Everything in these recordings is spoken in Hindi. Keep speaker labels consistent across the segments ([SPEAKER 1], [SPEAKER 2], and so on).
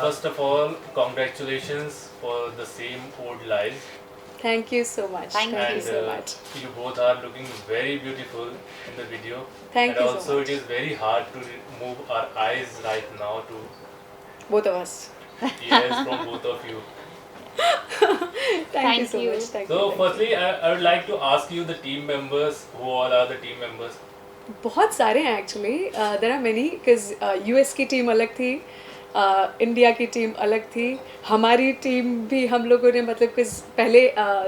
[SPEAKER 1] First of all, congratulations for the same old life.
[SPEAKER 2] Thank you so much.
[SPEAKER 3] Thank you
[SPEAKER 1] And
[SPEAKER 2] so much.
[SPEAKER 1] you both are looking very beautiful in the video.
[SPEAKER 2] Thank
[SPEAKER 1] and
[SPEAKER 2] you so
[SPEAKER 1] also
[SPEAKER 2] much.
[SPEAKER 1] it is very hard to move our eyes right now to
[SPEAKER 2] Both of us.
[SPEAKER 1] yes from both of you.
[SPEAKER 2] Thank you
[SPEAKER 3] Thank
[SPEAKER 2] so
[SPEAKER 3] you.
[SPEAKER 2] much. Thank
[SPEAKER 1] So
[SPEAKER 2] you.
[SPEAKER 1] firstly, I would like to ask you the team members. Who all are the team members?
[SPEAKER 2] बहुत सारे हैं actually there are many because US की टीम अलग थी, इंडिया की टीम अलग थी, हमारी टीम भी हम लोगों ने मतलब कि पहले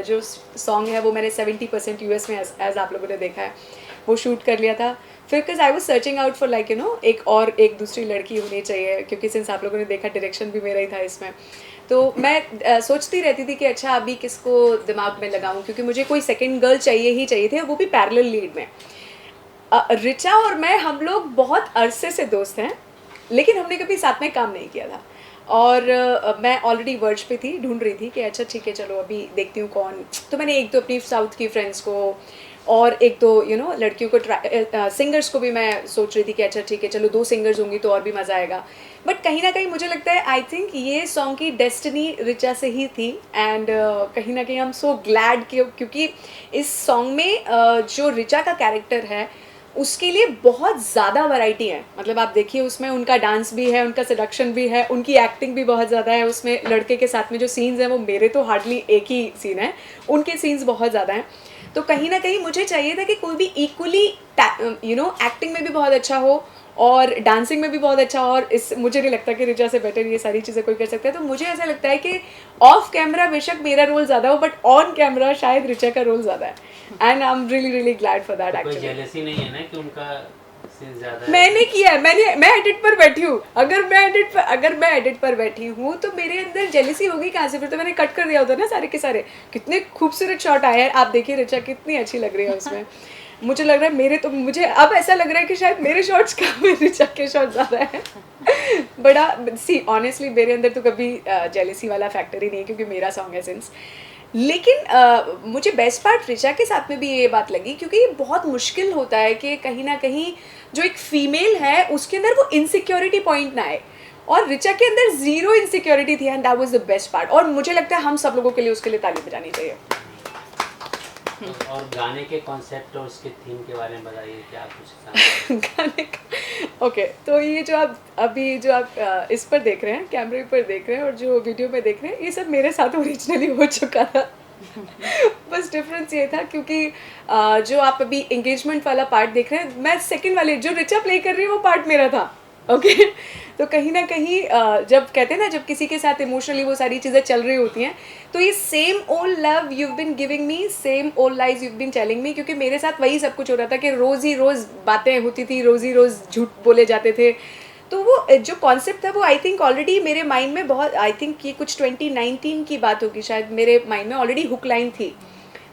[SPEAKER 2] जो सॉन्ग है वो मैंने 70% यूएस में एज आप लोगों ने देखा है वो शूट कर लिया था. फिर because I was searching out for like एक दूसरी लड़की होनी चाहिए, क्योंकि सिंस आप लोगों ने देखा डायरेक्शन भी मेरा ही था इसमें. तो मैं सोचती रहती थी कि अच्छा अभी किसको दिमाग में लगाऊं, क्योंकि मुझे कोई सेकंड गर्ल चाहिए ही चाहिए थे, वो भी पैरेलल लीड में. रिचा और मैं हम लोग बहुत अरसे से दोस्त हैं, लेकिन हमने कभी साथ में काम नहीं किया था. और मैं ऑलरेडी वर्ज पे थी, ढूंढ रही थी कि अच्छा ठीक है चलो अभी देखती हूँ कौन. तो मैंने एक दो अपनी साउथ की फ्रेंड्स को और एक दो लड़कियों को सिंगर्स को भी मैं सोच रही थी कि अच्छा ठीक है चलो 2 सिंगर्स होंगी तो और भी मज़ा आएगा. बट कहीं ना कहीं मुझे लगता है आई थिंक ये सॉन्ग की डेस्टिनी रिचा से ही थी. एंड कहीं ना कहीं आई एम सो ग्लैड क्योंकि इस सॉन्ग में जो रिचा का कैरेक्टर है उसके लिए बहुत ज़्यादा वैरायटी है. मतलब आप देखिए उसमें उनका डांस भी है, उनका सेडक्शन भी है, उनकी एक्टिंग भी बहुत ज़्यादा है. उसमें लड़के के साथ में जो सीन्स हैं वो मेरे तो हार्डली एक ही सीन है, उनके सीन्स बहुत ज़्यादा हैं. तो कहीं ना कहीं मुझे चाहिए था कि कोई भी इक्वली एक्टिंग में भी बहुत अच्छा हो और डांसिंग में भी बहुत अच्छा हो. और इस मुझे नहीं लगता कि रिचा से बेटर ये सारी चीज़ें कोई कर सकता है. तो मुझे ऐसा लगता है कि ऑफ कैमरा बेशक मेरा रोल ज़्यादा हो, बट ऑन कैमरा शायद रिचा का रोल ज़्यादा है. And I am really really glad for that.
[SPEAKER 4] कोई
[SPEAKER 2] एक्चुअली
[SPEAKER 4] जेलसी नहीं है ना कि उनका सीन ज्यादा है?
[SPEAKER 2] मैंने किया है, मैं एडिट पर बैठी हूँ. अगर मैं एडिट पर बैठी हूँ तो मेरे अंदर जेलसी होगी कहाँ से? फिर तो मैंने कट कर दिया होता ना सारे के सारे. कितने खूबसूरत शॉट आए हैं, आप देखिए रिचा कितनी अच्छी लग रही है उसमें. मुझे लग रहा है मुझे अब ऐसा लग रहा है कि शायद मेरे शॉट्स कम है, रिचा के शॉट ज़्यादा है. बड़ा सी ऑनेस्टली मेरे अंदर तो कभी जेलसी वाला फैक्टर ही नहीं है, क्योंकि मेरा सॉन्ग है सिंस. लेकिन मुझे बेस्ट पार्ट रिचा के साथ में भी ये बात लगी, क्योंकि ये बहुत मुश्किल होता है कि कहीं ना कहीं जो एक फीमेल है उसके अंदर वो इनसिक्योरिटी पॉइंट ना आए, और रिचा के अंदर ज़ीरो इनसिक्योरिटी थी. And that was the best part. और मुझे लगता है हम सब लोगों के लिए उसके लिए ताली बजानी चाहिए.
[SPEAKER 4] और गाने के कॉन्सेप्ट और उसके थीम के बारे में बताइए, क्या कुछ
[SPEAKER 2] गाने का ओके. तो ये जो आप इस पर देख रहे हैं, कैमरे पर देख रहे हैं, और जो वीडियो में देख रहे हैं, ये सब मेरे साथ ओरिजिनली हो चुका था. बस डिफरेंस ये था क्योंकि जो आप अभी एंगेजमेंट वाला पार्ट देख रहे हैं, मैं सेकंड वाले जो रिचा प्ले कर रही है वो पार्ट मेरा था. ओके तो कहीं ना कहीं जब कहते हैं ना, जब किसी के साथ इमोशनली वो सारी चीज़ें चल रही होती हैं, तो ये same old love you been giving me, same old lies you been telling me, क्योंकि मेरे साथ वही सब कुछ हो रहा था कि रोज़ ही रोज़ बातें होती थी, रोज़ ही रोज़ झूठ बोले जाते थे। तो वो जो कॉन्सेप्ट था वो आई थिंक ऑलरेडी मेरे माइंड में बहुत, आई थिंक ये कुछ 2019 की बात होगी शायद, मेरे माइंड में ऑलरेडी हुक लाइन थी।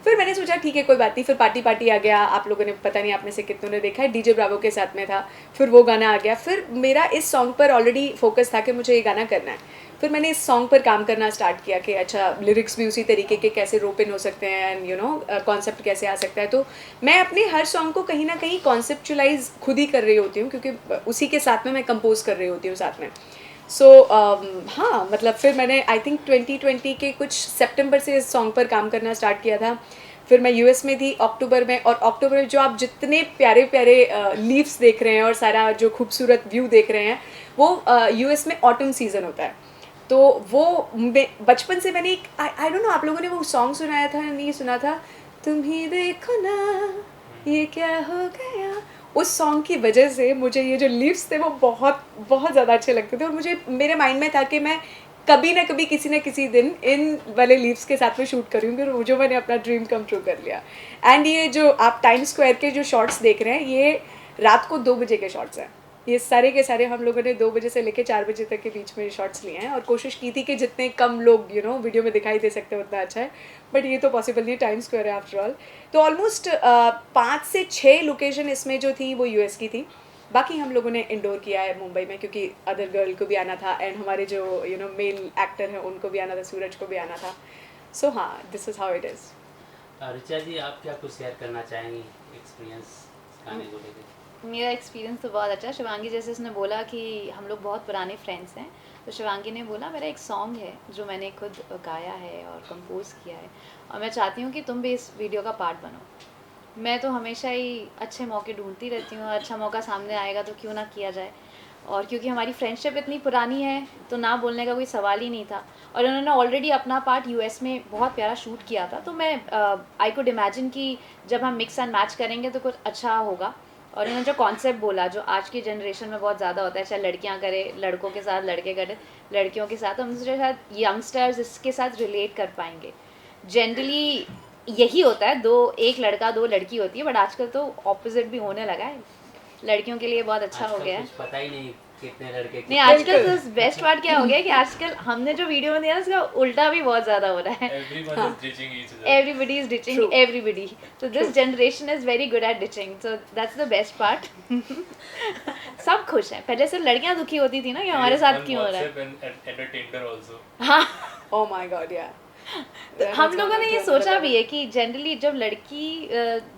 [SPEAKER 2] फिर मैंने सोचा ठीक है कोई बात नहीं, फिर पार्टी आ गया, आप लोगों ने पता नहीं आप में से कितनों ने देखा है, डीजे ब्रावो के साथ में था, फिर वो गाना आ गया, फिर मेरा इस सॉन्ग पर ऑलरेडी फोकस था कि मुझे ये गाना करना है। फिर मैंने इस सॉन्ग पर काम करना स्टार्ट किया कि अच्छा लिरिक्स भी उसी तरीके के कैसे रोप इन हो सकते हैं एंड यू नो कॉन्सेप्ट कैसे आ सकता है। तो मैं अपने हर सॉन्ग को कहीं ना कहीं कॉन्सेप्चुलाइज खुद ही कर रही होती हूँ, क्योंकि उसी के साथ में मैं कंपोज कर रही होती हूँ साथ में। सो हाँ, मतलब फिर मैंने आई थिंक 2020 के कुछ सितंबर से इस सॉन्ग पर काम करना स्टार्ट किया था। फिर मैं यूएस में थी अक्टूबर में, और अक्टूबर में जो आप जितने प्यारे प्यारे लीव्स देख रहे हैं और सारा जो खूबसूरत व्यू देख रहे हैं, वो यूएस में ऑटम सीज़न होता है। तो वो बचपन से मैंने एक आई डोंट नो आप लोगों ने वो सॉन्ग सुनाया था नहीं सुना था, तुम ही देखो ना ये क्या हो गया। उस सॉन्ग की वजह से मुझे ये जो लीव्स थे वो बहुत बहुत ज़्यादा अच्छे लगते थे, और मुझे मेरे माइंड में था कि मैं कभी ना कभी किसी न किसी दिन इन वाले लीव्स के साथ में शूट करूँगी, और जो मैंने अपना ड्रीम कम ट्रू कर लिया। एंड ये जो आप टाइम स्क्वायर के जो शॉट्स देख रहे हैं, ये रात को 2 बजे के शॉट्स हैं। ये सारे के सारे हम लोगों ने 2 बजे से लेकर 4 बजे तक के बीच में शॉट्स लिए हैं, और कोशिश की थी कि जितने कम लोग वीडियो में दिखाई दे सकते हैं उतना अच्छा है, बट ये तो पॉसिबल नहीं है, टाइम स्क्वायर है आफ्टर ऑल। तो ऑलमोस्ट 5 से 6 लोकेशन इसमें जो थी वो यूएस की थी। बाकी हम लोगों ने इंडोर किया है मुंबई में, क्योंकि अदर गर्ल को भी आना था एंड हमारे जो मेल एक्टर हैं उनको भी आना था, सूरज को भी आना था। सो हाँ, this is how it is.
[SPEAKER 4] Richa ji, आप क्या कुछ शेयर करना चाहेंगी एक्सपीरियंस गाने को लेकर?
[SPEAKER 3] मेरा एक्सपीरियंस तो बहुत अच्छा है। शिवांगी जैसे उसने बोला कि हम लोग बहुत पुराने फ्रेंड्स हैं, तो शिवांगी ने बोला मेरा एक सॉन्ग है जो मैंने खुद गाया है और कंपोज किया है, और मैं चाहती हूँ कि तुम भी इस वीडियो का पार्ट बनो। मैं तो हमेशा ही अच्छे मौके ढूंढती रहती हूँ, अच्छा मौका सामने आएगा तो क्यों ना किया जाए। और क्योंकि हमारी फ्रेंडशिप इतनी पुरानी है तो ना बोलने का कोई सवाल ही नहीं था, और उन्होंने ऑलरेडी अपना पार्ट यूएस में बहुत प्यारा शूट किया था, तो मैं आई कुड इमेजिन कि जब हम मिक्स एंड मैच करेंगे तो कुछ अच्छा होगा। और इन्होंने जो कॉन्सेप्ट बोला जो आज की जनरेशन में बहुत ज़्यादा होता है, चाहे लड़कियां करें लड़कों के साथ, लड़के करें लड़कियों के साथ, हम जो शायद यंगस्टर्स इसके साथ रिलेट कर पाएंगे। जनरली यही होता है, एक लड़का 2 लड़की होती है, बट आजकल तो ऑपोजिट भी होने लगा है, लड़कियों के लिए बहुत अच्छा हो गया है।
[SPEAKER 4] कुछ पता ही नहीं कितने लड़के
[SPEAKER 3] नहीं, आजकल तो बेस्ट पार्ट क्या हो गया है कि आजकल हमने जो वीडियो में दिया ना उसका उल्टा भी बहुत ज़्यादा हो रहा है।
[SPEAKER 1] Everyone is ditching each other.
[SPEAKER 3] Everybody is ditching
[SPEAKER 2] True.
[SPEAKER 3] everybody. So this generation is very good at ditching. So that's the best part. सब खुश हैं। पहले सिर्फ लड़कियां दुखी होती थी ना कि हमारे
[SPEAKER 1] There is
[SPEAKER 3] साथ
[SPEAKER 1] one
[SPEAKER 3] क्यों हो रहा है।
[SPEAKER 1] WhatsApp and a Tinder also.
[SPEAKER 3] हाँ,
[SPEAKER 2] ओह माय गॉड, या
[SPEAKER 3] तो हम लोगों ने ये सोचा भी है कि जनरली जब लड़की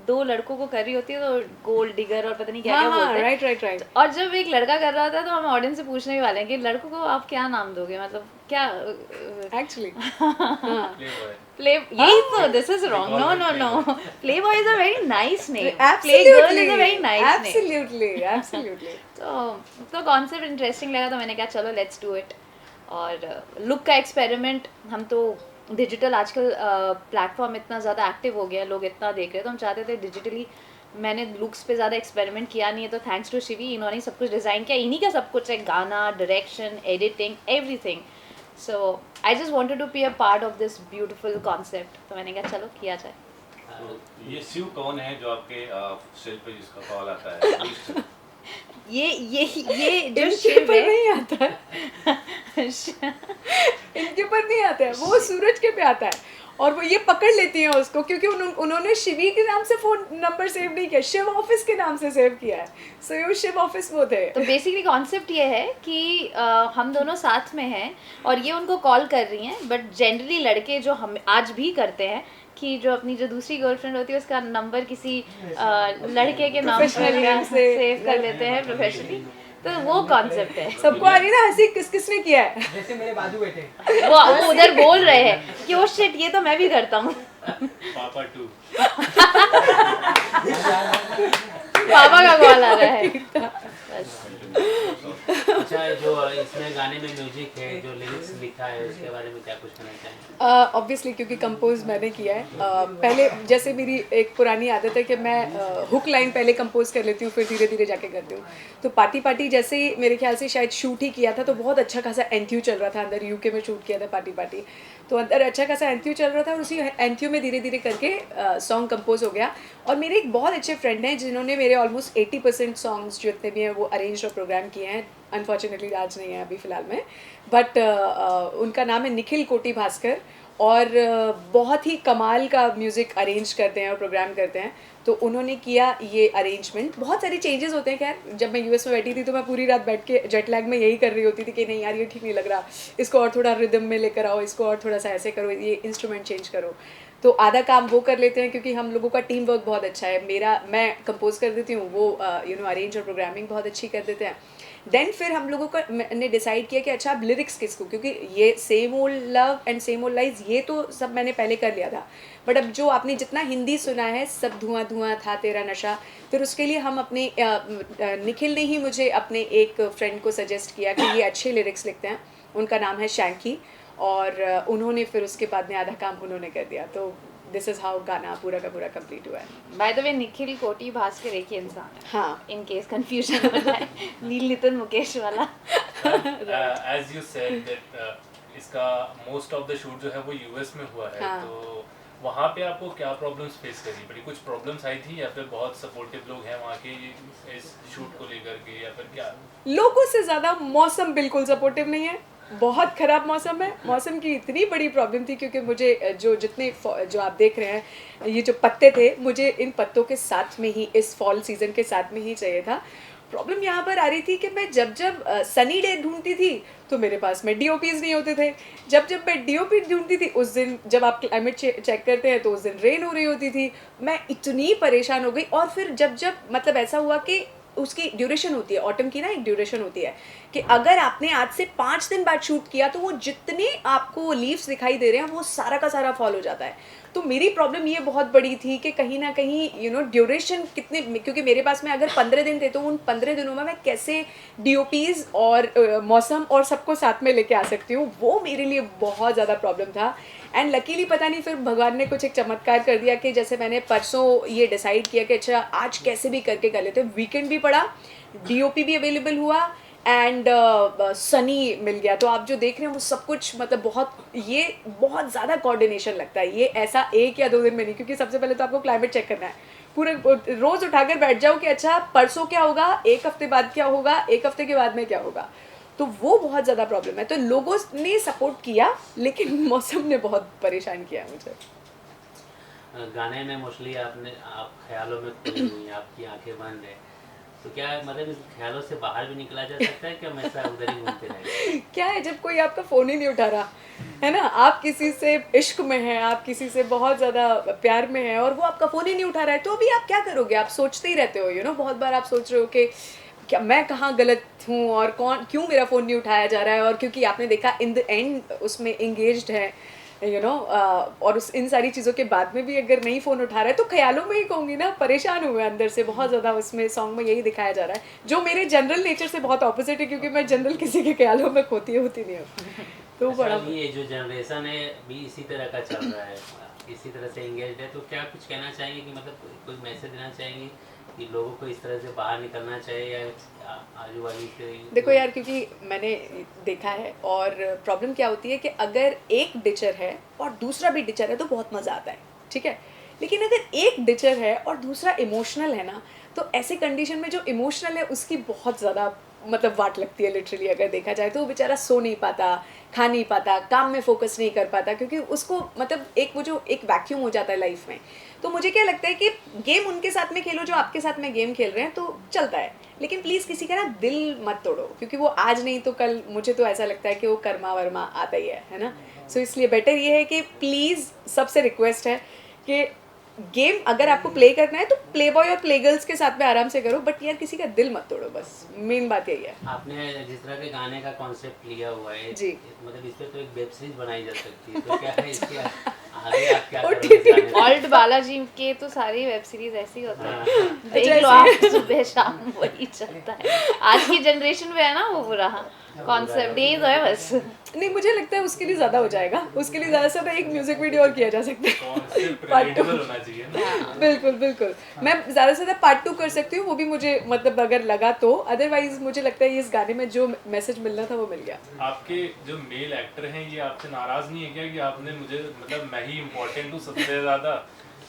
[SPEAKER 3] 2 लड़कों को कर रही होती है तो गोल्ड डिगर और पता नहीं क्या क्या
[SPEAKER 2] हाँ,
[SPEAKER 3] बोलते हैं।
[SPEAKER 2] राइट।
[SPEAKER 3] और जब एक लड़का कर रहा होता है तो हम ऑडियंस से पूछने भी वाले हैं कि लड़कों को आप क्या नाम दोगे, मतलब क्या
[SPEAKER 2] एक्चुअली
[SPEAKER 1] Playboy.
[SPEAKER 3] प्ले, यही तो this is wrong, no play boy is a very nice name, play
[SPEAKER 2] Absolutely,
[SPEAKER 3] girl is a very nice name.
[SPEAKER 2] absolutely.
[SPEAKER 3] तो कॉन्सेप्ट इंटरेस्टिंग लगा तो मैंने कहा चलो लेट्स डू इट। और लुक का एक्सपेरिमेंट, हम तो डिजिटल आजकल प्लेटफॉर्म इतना ज़्यादा एक्टिव हो गया है, लोग इतना देख रहे हैं, तो हम चाहते थे डिजिटली, मैंने लुक्स पे ज़्यादा एक्सपेरिमेंट किया नहीं है, तो थैंक्स टू शिवी, इन्होंने सब कुछ डिज़ाइन किया, इन्हीं का सब कुछ है, गाना, direction, editing, everything. So I just wanted to be a part of this beautiful concept, तो मैंने कहा चलो किया जाए।
[SPEAKER 5] तो ये शिव कौन है जो आपके सेल पे जिसका कॉल आता है? Please.
[SPEAKER 3] ये जो
[SPEAKER 2] इनके
[SPEAKER 3] शिव
[SPEAKER 2] ऊपर
[SPEAKER 3] है
[SPEAKER 2] नहीं आता है, इनके ऊपर नहीं आता है, वो सूरज के पे आता है, और वो ये पकड़ लेती हैं उसको, क्योंकि उन्होंने शिवी के नाम से फ़ोन नंबर सेव नहीं किया, शिव ऑफिस के नाम से सेव किया है। सो ये शिव ऑफिस वो थे।
[SPEAKER 3] तो बेसिकली कॉन्सेप्ट ये है कि हम दोनों साथ में हैं और ये उनको कॉल कर रही हैं, बट जनरली लड़के जो हम आज भी करते हैं कि जो अपनी जो दूसरी गर्लफ्रेंड होती है उसका नंबर किसी लड़के के नाम
[SPEAKER 2] Professional name से
[SPEAKER 3] सेव कर लेते हैं प्रोफेशनली, तो वो कॉन्सेप्ट है।
[SPEAKER 2] सबको आ रही ना हंसी, किसने किया है?
[SPEAKER 6] जैसे मेरे बाजू बैठे
[SPEAKER 3] वो उधर बोल रहे हैं कि ओ शिट ये तो मैं भी करता हूँ।
[SPEAKER 1] Papa too.
[SPEAKER 3] पापा का कॉल आ रहा है बस।
[SPEAKER 4] अच्छा, जो इसमें गाने में म्यूजिक है, जो लिरिक्स लिखा है, उसके बारे में क्या कुछ कहना चाहेंगे?
[SPEAKER 2] ऑब्वियसली क्योंकि कंपोज मैंने किया है। पहले जैसे मेरी एक पुरानी आदत है कि मैं हुक लाइन पहले कंपोज कर लेती हूँ, फिर धीरे धीरे जाके करती हूँ। तो पार्टी पार्टी जैसे ही मेरे ख्याल से शायद शूट ही किया था, तो बहुत अच्छा खासा एंथ्यू चल रहा था अंदर। यूके में शूट किया था पार्टी पार्टी, तो अंदर अच्छा खासा एंथ्यू चल रहा था और उसी एंथ्यू में धीरे धीरे करके सॉन्ग कंपोज हो गया। और मेरे एक बहुत अच्छे फ्रेंड हैं जिन्होंने मेरे ऑलमोस्ट 80% सॉन्ग्स जितने भी हैं वो अरेंज और प्रोग्राम किए हैं। अनफॉर्चुनेटली आज नहीं है अभी फ़िलहाल में, बट उनका नाम है निखिल कोटी भास्कर, और बहुत ही कमाल का म्यूज़िक अरेंज करते हैं और प्रोग्राम करते हैं। तो उन्होंने किया ये अरेंजमेंट। बहुत सारे चेंजेस होते हैं। खैर जब मैं यूएस में बैठी थी तो मैं पूरी रात बैठ के जेट लैग में यही कर रही होती थी कि नहीं यार ये ठीक नहीं लग रहा, इसको और थोड़ा रिदम में लेकर आओ, इसको और थोड़ा सा ऐसे करो, ये इंस्ट्रूमेंट चेंज करो। तो आधा काम वो कर लेते हैं क्योंकि हम लोगों का टीम वर्क बहुत अच्छा है। मैं कंपोज कर देती हूँ, वो अरेंज और प्रोग्रामिंग बहुत अच्छी कर देते हैं। देन फिर हम लोगों का मैंने डिसाइड किया कि अच्छा अब लिरिक्स किसको, क्योंकि ये same old love and same old lies ये तो सब मैंने पहले कर लिया था, बट अब जो आपने जितना हिंदी सुना है सब धुआं धुआं था तेरा नशा, फिर उसके लिए हम अपने निखिल ने ही मुझे अपने एक फ्रेंड को सजेस्ट किया कि ये अच्छे लिरिक्स लिखते हैं, उनका नाम है शैंकी, और उन्होंने फिर उसके बाद में आधा काम उन्होंने कर दिया। तो दिस इज़ हाउ गाना पूरा का पूरा कंप्लीट हुआ है।
[SPEAKER 3] बाय द वे निखिल कोटी भास्कर एक ही इंसान है,
[SPEAKER 2] हाँ,
[SPEAKER 3] इन केस कंफ्यूजन हो जाए। नील नितिन मुकेश वाला।
[SPEAKER 1] एज यू सेड दैट इसका मोस्ट ऑफ द शूट जो है वो यूएस में हुआ है,
[SPEAKER 2] हाँ।
[SPEAKER 1] तो वहाँ पे आपको क्या प्रॉब्लम्स फेस करनी पड़ी? कुछ प्रॉब्लम्स आई थी या फिर बहुत सपोर्टिव लोग हैं वहाँ के इस शूट को लेकर के, या फिर क्या?
[SPEAKER 2] लोगों से ज़्यादा मौसम बिल्कुल सपोर्टिव नहीं है। बहुत ख़राब मौसम है। मौसम की इतनी बड़ी प्रॉब्लम थी क्योंकि मुझे जो आप देख रहे हैं ये जो पत्ते थे, मुझे इन पत्तों के साथ में ही इस फॉल सीज़न के साथ में ही चाहिए था। प्रॉब्लम यहाँ पर आ रही थी कि मैं जब सनी डे ढूंढती थी तो मेरे पास में डीओपीज़ नहीं होते थे। जब मैं डीओपी ढूंढती थी उस दिन जब आप क्लाइमेट चेक करते हैं तो उस दिन रेन हो रही होती थी। मैं इतनी परेशान हो गई। और फिर जब मतलब ऐसा हुआ कि उसकी ड्यूरेशन होती है, ऑटम की ना एक ड्यूरेशन होती है कि अगर आपने आज से 5 दिन बाद शूट किया तो वो जितने आपको लीव्स दिखाई दे रहे हैं वो सारा का सारा फॉल हो जाता है। तो मेरी प्रॉब्लम ये बहुत बड़ी थी कि कहीं ना कहीं ड्यूरेशन कितने, क्योंकि मेरे पास में अगर 15 दिन थे तो उन 15 दिनों में मैं कैसे डीओपीज़ और मौसम और सबको साथ में लेके आ सकती हूँ, वो मेरे लिए बहुत ज़्यादा प्रॉब्लम था। एंड लकीली पता नहीं फिर भगवान ने कुछ एक चमत्कार कर दिया कि जैसे मैंने परसों ये डिसाइड किया कि अच्छा आज कैसे भी करके कर लेते, वीकेंड भी पड़ा, डीओपी भी अवेलेबल हुआ एंड सनी मिल गया। तो आप जो देख रहे हैं वो सब कुछ मतलब बहुत ज़्यादा कोऑर्डिनेशन लगता है। ये ऐसा 1 या 2 दिन में नहीं, क्योंकि सबसे पहले तो आपको क्लाइमेट चेक करना है। पूरे रोज़ उठाकर बैठ जाओ कि अच्छा परसों क्या होगा, 1 हफ्ते बाद क्या होगा, 1 हफ्ते के बाद में क्या होगा। तो वो बहुत ज़्यादा प्रॉब्लम है। तो लोगों ने सपोर्ट किया लेकिन मौसम ने बहुत परेशान किया मुझे।
[SPEAKER 4] गाने में मोस्टली आप ख्यालों में खोई हुई हैं, आपकी आंखें बंद है, तो क्या मतलब इस ख्यालों से बाहर भी निकला जा सकता है कि हमेशा उधर ही घूमते रहेंगे?
[SPEAKER 2] क्या है जब कोई आपका फ़ोन ही नहीं उठा रहा है ना, आप किसी से इश्क में हैं, आप किसी से बहुत ज़्यादा प्यार में हैं और वो आपका फ़ोन ही नहीं उठा रहा है, तो अभी आप क्या करोगे? आप सोचते ही रहते हो। बहुत बार आप सोच रहे हो कि क्या मैं कहाँ गलत हूँ और क्यों मेरा फ़ोन नहीं उठाया जा रहा है। और क्योंकि आपने देखा इन द एंड उसमें एंगेज्ड है और इन सारी चीज़ों के बाद में भी अगर नहीं फ़ोन उठा रहा है तो ख्यालों में ही कहूँगी ना, परेशान हुए अंदर से बहुत ज़्यादा। उसमें सॉन्ग में यही दिखाया जा रहा है जो मेरे जनरल नेचर से बहुत ऑपोजिट है, क्योंकि मैं जनरल किसी के ख्यालों में होती नहीं हूँ। तो
[SPEAKER 4] अच्छा,
[SPEAKER 2] बड़ा
[SPEAKER 4] ये जो जनरेशन है भी इसी तरह का चल रहा है, इसी तरह से एंगेज्ड है, तो क्या कुछ कहना चाहेंगे कि मतलब कोई मैसेज देना चाहेंगे कि लोगों को इस तरह से बाहर निकलना चाहिए या आजू बाजू से?
[SPEAKER 2] देखो यार, क्योंकि मैंने देखा है और प्रॉब्लम क्या होती है कि अगर एक डिचर है और दूसरा भी डिचर है तो बहुत मज़ा आता है, ठीक है। लेकिन अगर एक डिचर है और दूसरा इमोशनल है ना, तो ऐसे कंडीशन में जो इमोशनल है उसकी बहुत ज़्यादा मतलब वाट लगती है लिटरली। अगर देखा जाए तो वो बेचारा सो नहीं पाता, खा नहीं पाता, काम में फोकस नहीं कर पाता, क्योंकि उसको मतलब एक वैक्यूम हो जाता है लाइफ में। तो मुझे क्या लगता है कि गेम उनके साथ में खेलो जो आपके साथ में गेम खेल रहे हैं, तो चलता है। लेकिन प्लीज़ किसी का ना दिल मत तोड़ो, क्योंकि वो आज नहीं तो कल, मुझे तो ऐसा लगता है कि वो कर्मा वर्मा आता ही है ना। सो इसलिए बेटर ये है कि प्लीज़ सबसे रिक्वेस्ट है कि गेम अगर आपको प्ले करना है तो प्ले बॉय और प्ले गर्ल्स के साथ में आराम से करो, बट यार किसी का दिल मत तोड़ो, बस मेन बात यही है।
[SPEAKER 4] आपने जिस तरह के गाने का कॉन्सेप्ट लिया हुआ है
[SPEAKER 2] जी,
[SPEAKER 4] मतलब इस पे तो एक वेब सीरीज बनाई जा सकती है, तो क्या है इसके आगे आप क्या
[SPEAKER 2] OTT
[SPEAKER 4] करोगे जाने से?
[SPEAKER 3] ऑल्ट बालाजी के तो सारी वेब सीरीज ऐसी होते हैं, देख
[SPEAKER 2] अच्छा,
[SPEAKER 3] लो
[SPEAKER 2] ऐसे?
[SPEAKER 3] आप, सुबह शाम वही चलता है। आज की जनरेशन में है ना वो पूरा कॉन्सेप्ट, यही तो है बस।
[SPEAKER 2] नहीं, मुझे लगता है उसके लिए ज़्यादा हो जाएगा, उसके लिए ज़्यादा से ज़्यादा एक म्यूजिक वीडियो और किया जा सकता है।
[SPEAKER 1] Concept
[SPEAKER 2] Part two.
[SPEAKER 1] रिलेटेबल होना चाहिए ना।
[SPEAKER 2] बिल्कुल बिल्कुल, मैं ज़्यादा से ज़्यादा पार्ट 2 कर सकती हूँ, वो भी मुझे मतलब अगर लगा तो, अदरवाइज मुझे लगता है इस गाने में जो मैसेज मिलना था वो मिल गया।
[SPEAKER 1] आपके जो मेल एक्टर हैं ये आपसे नाराज नहीं है क्या कि आपने मुझे मतलब मैं ही इम्पोर्टेंट हूँ सबसे ज्यादा,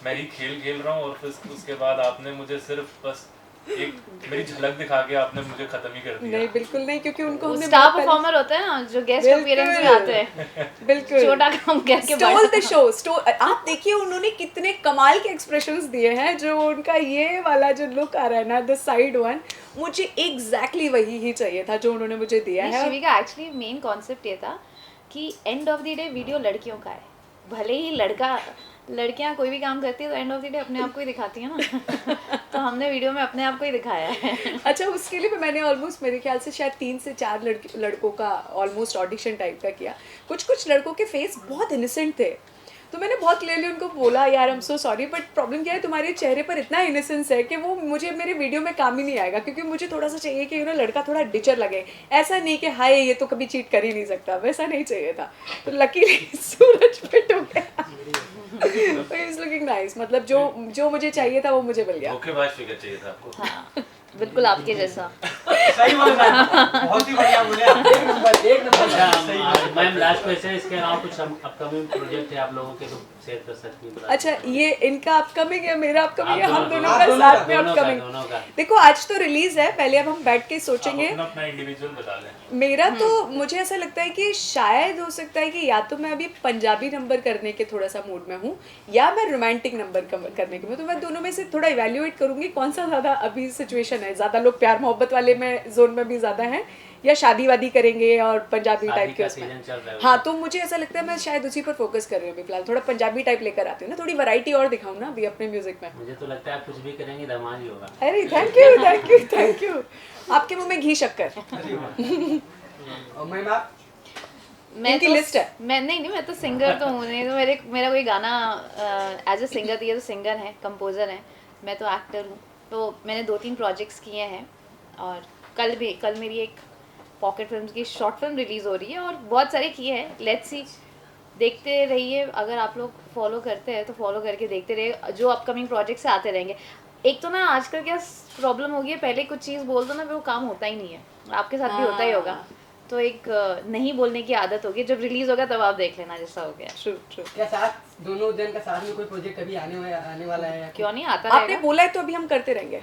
[SPEAKER 1] मैं ही खेल रहा हूँ और फिर उसके बाद आपने मुझे सिर्फ बस एक मेरी झलक दिखा के आपने मुझे खत्म ही कर दिया।
[SPEAKER 2] नहीं बिल्कुल नहीं, क्योंकि उनको हमने
[SPEAKER 3] स्टार
[SPEAKER 2] बहुत पहले-
[SPEAKER 3] परफॉर्मर होते हैं ना जो गेस्ट
[SPEAKER 2] बिल्कुल।
[SPEAKER 3] अपीयरेंस में आते हैं,
[SPEAKER 2] बिल्कुल
[SPEAKER 3] छोटा काम करके
[SPEAKER 2] स्टोल द शो। आप देखिए उन्होंने कितने कमाल के एक्सप्रेशंस दिए हैं, जो उनका ये वाला जो लुक आ रहा है ना, द साइड वन, मुझे एग्जैक्टली वही ही चाहिए था जो उन्होंने मुझे दिया है।
[SPEAKER 3] शिवी का एक्चुअली मेन कॉन्सेप्ट ये था कि end of the day video लड़कियों का है, भले ही लड़कियां कोई भी काम करती है तो एंड ऑफ द डे अपने आप को ही दिखाती है ना। तो हमने वीडियो में अपने आप को ही दिखाया है।
[SPEAKER 2] अच्छा, उसके लिए भी मैंने ऑलमोस्ट मेरे ख्याल से शायद 3 से 4 लड़कों का ऑलमोस्ट ऑडिशन टाइप का किया। कुछ लड़कों के फेस बहुत इनोसेंट थे, तो मैंने बहुत क्लियरली उनको बोला यार I am so sorry, but problem क्या है तुम्हारे चेहरे पर इतना इनोसेंस है कि वो मुझे मेरे वीडियो में काम ही नहीं आएगा, क्योंकि मुझे थोड़ा सा चाहिए कि लड़का थोड़ा डिचर लगे, ऐसा नहीं कि हाय ये तो कभी चीट कर ही नहीं सकता, वैसा नहीं चाहिए था। तो लकीली सूरज फिट हो गया। इज लुकिंग नाइस, मतलब जो मुझे चाहिए था वो मुझे मिल गया।
[SPEAKER 5] धोखेबाज फिगर चाहिए था आपको।
[SPEAKER 3] हाँ, बिल्कुल आपके जैसा।
[SPEAKER 6] सही बोल रहे हैं, बहुत ही बढ़िया बोले आप। एक नंबर सही
[SPEAKER 4] अच्छा मैम, लास्ट क्वेश्चन, इसके अलावा कुछ अपकमिंग प्रोजेक्ट है आप लोगों के तो शेयर कर सकती हैं?
[SPEAKER 2] अच्छा, ये इनका अपकमिंग है, मेरा अपकमिंग है,
[SPEAKER 4] आप
[SPEAKER 2] हम
[SPEAKER 4] दोनों
[SPEAKER 2] दोनों
[SPEAKER 6] का,
[SPEAKER 2] का
[SPEAKER 6] दोनों
[SPEAKER 2] साथ
[SPEAKER 6] का,
[SPEAKER 2] में अपकमिंग।
[SPEAKER 4] दोनों का।
[SPEAKER 2] देखो आज तो रिलीज है, पहले अब हम बैठ के सोचेंगे।
[SPEAKER 1] आप अपना इंडिविजुअल बता दें।
[SPEAKER 2] मेरा तो मुझे ऐसा लगता है कि शायद हो सकता है कि या तो मैं अभी पंजाबी नंबर करने के थोड़ा सा मूड में हूँ, या मैं रोमांटिक नंबर करने के में, तो मैं दोनों में से थोड़ा इवेल्युएट करूँगी कौन सा ज़्यादा अभी सिचुएशन है, ज़्यादा लोग प्यार मोहब्बत वाले में जोन में भी ज़्यादा हैं, या शादी वादी करेंगे और पंजाबी
[SPEAKER 4] शादी
[SPEAKER 2] टाइप के
[SPEAKER 4] का
[SPEAKER 2] उसमें।
[SPEAKER 4] सीजन चल रहा है।
[SPEAKER 2] हाँ, तो मुझे ऐसा लगता है मैं शायद उसी पर फोकस कर रही हूँ अभी फिलहाल, थोड़ा पंजाबी टाइप लेकर आती हूँ ना, थोड़ी वैरायटी और दिखाऊँ ना अभी अपने म्यूजिक में।
[SPEAKER 4] मुझे तो लगता है आप कुछ भी करेंगे धमाल ही होगा।
[SPEAKER 2] अरे thank you thank you thank you. आपके मुंह में घी शक्कर।
[SPEAKER 6] और मैम आप
[SPEAKER 3] मैं
[SPEAKER 2] इनकी
[SPEAKER 3] तो
[SPEAKER 2] लिस्ट है।
[SPEAKER 3] मैं नहीं मैं तो सिंगर तो हूँ नहीं, तो मेरा कोई गाना एज अ सिंगर, ये तो सिंगर हैं, कंपोजर हैं, मैं तो एक्टर हूँ। तो मैंने 2-3 प्रोजेक्ट्स किए हैं, और कल मेरी एक पॉकेट फिल्म की शॉर्ट फिल्म रिलीज़ हो रही है, और बहुत सारे किए हैं। लेट्स सी, देखते रहिए, अगर आप लोग फॉलो करते हैं तो फॉलो करके देखते रहिए, जो अपकमिंग प्रोजेक्ट्स से आते रहेंगे। एक तो ना आजकल क्या प्रॉब्लम हो गई है, पहले कुछ चीज़ बोल दो ना, वो काम होता ही नहीं है, आपके साथ भी होता ही होगा। तो एक नहीं बोलने की आदत होगी, जब रिलीज होगा तब आप देख लेना जैसा हो गया।
[SPEAKER 2] True true.
[SPEAKER 6] क्या साथ दोनों जन का साथ में कोई प्रोजेक्ट अभी आने वाला है या
[SPEAKER 3] क्यों नहीं आता
[SPEAKER 2] आपने
[SPEAKER 3] रहेगा।
[SPEAKER 2] बोला है तो अभी हम करते रहेंगे।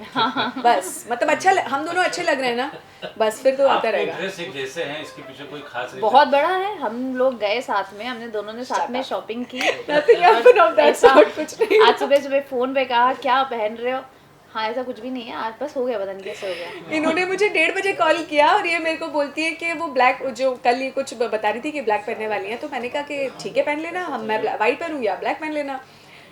[SPEAKER 2] बस मतलब अच्छा हम दोनों अच्छे लग रहे हैं ना, बस फिर तो आता
[SPEAKER 5] आपके
[SPEAKER 2] रहेगा।
[SPEAKER 5] ड्रेस एक जैसे हैं, इसके पीछे कोई खास reason?
[SPEAKER 3] बहुत बड़ा है, हम लोग गए साथ में, हमने दोनों ने साथ में शॉपिंग की।
[SPEAKER 2] Nothing happened of that sort, कुछ नहीं।
[SPEAKER 3] आज सुबह फोन पे कहा क्या पहन रहे हो, हाँ ऐसा कुछ भी नहीं है, आज बस हो गया, पता नहीं कैसे हो गया।
[SPEAKER 2] इन्होंने मुझे 1:30 बजे कॉल किया और ये मेरे को बोलती है कि वो ब्लैक, जो कल ये कुछ बता रही थी कि ब्लैक पहनने वाली है, तो मैंने कहा कि ठीक है पहन लेना, मैं वाइट पहनूंगी, आप ब्लैक पहन लेना।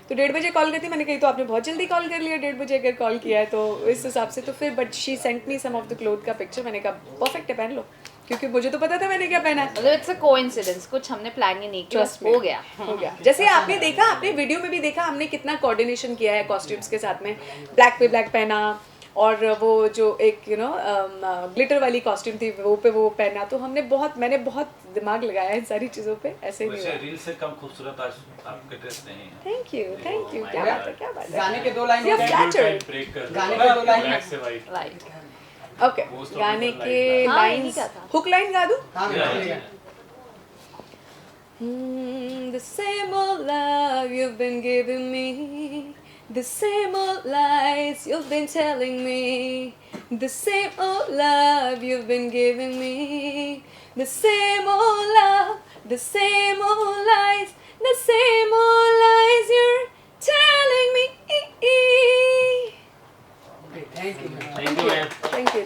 [SPEAKER 2] तो 1:30 बजे कॉल करती, मैंने कही तो आपने बहुत जल्दी कॉल कर लिया, 1:30 बजे अगर कॉल किया है तो इस हिसाब से। तो फिर but she sent me some of the cloth का पिक्चर, मैंने कहा परफेक्ट है, पहन लो, क्योंकि मुझे तो पता था मैंने क्या पहना है।
[SPEAKER 3] मतलब इट्स अ कोइंसिडेंस, कुछ हमने प्लान ही नहीं किया, बस
[SPEAKER 2] Trust me.
[SPEAKER 3] हो गया।
[SPEAKER 2] हो गया। जैसे आपने देखा, आपने वीडियो में भी देखा, हमने कितना कोऑर्डिनेशन किया है कॉस्ट्यूम्स के साथ में, ब्लैक पे ब्लैक पहना, और वो जो एक ग्लिटर वाली कॉस्ट्यूम थी वो पे वो पहना, तो मैंने बहुत दिमाग लगाया है इन सारी चीज़ों पे, ऐसे नहीं
[SPEAKER 5] वैसे
[SPEAKER 2] हुआ।
[SPEAKER 5] रील से कम खूबसूरत आज आपके ड्रेस नहीं है।
[SPEAKER 2] थैंक यू क्या बात है, क्या बात है।
[SPEAKER 6] गाने के 2 लाइन
[SPEAKER 2] You're flattered.
[SPEAKER 1] ब्रेक कर
[SPEAKER 6] गाने के 2 लाइन
[SPEAKER 1] ब्लैक से white.
[SPEAKER 3] Right,
[SPEAKER 2] okay,
[SPEAKER 1] Most of
[SPEAKER 2] गाने
[SPEAKER 1] the
[SPEAKER 2] के
[SPEAKER 1] line
[SPEAKER 3] हाँ, यही
[SPEAKER 2] लाइंस,
[SPEAKER 3] का था।
[SPEAKER 2] हुक लाइन गा दूं?
[SPEAKER 6] हाँ चलेगा।
[SPEAKER 2] The same old love you've been giving me, the same old lies you've been telling me, the same old love you've been giving me, the same old love, the same old lies, the same old lies you're telling me.
[SPEAKER 6] Okay, thank you.
[SPEAKER 4] Thank you ma'am.
[SPEAKER 2] Thank you.